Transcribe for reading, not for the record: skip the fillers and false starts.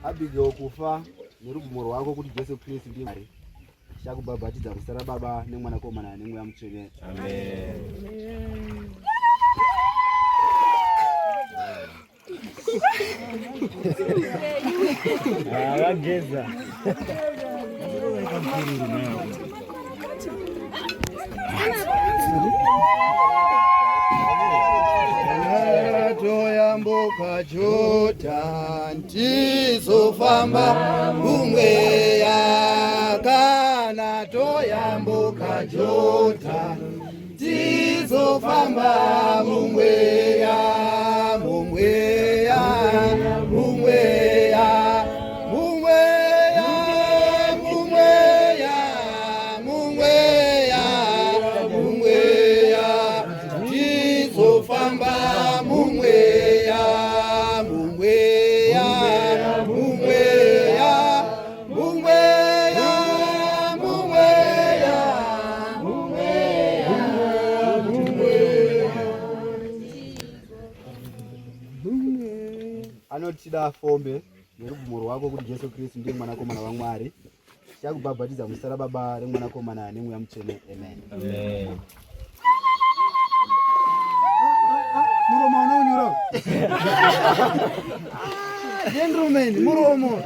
Abigail kufa nerubvumo rwako kuti Jesu Kristu ndiye Mwari. Chakubhabhatidza muzita raBaba neMwanakomana neMweya Mutsvene. Amen. Ageza. Toyambuka Jordan tizofamba mumweya kana toyambuka Jordan tizofamba mumweya mumweya mumweya mumweya mumweya mumweya mumweya tizofamba mumweya mumweya mumweya mumweya mumweya mumweya anotida fombe nerubvumo rwako kuti Jesu Kristu ndiye Mwanakomana waMwari. Chakubhabhatidza muzita raBaba neMwanakomana neMweya Mutsvene. Amen. Amen. Muromo unaonyura. Gentlemen, muromo.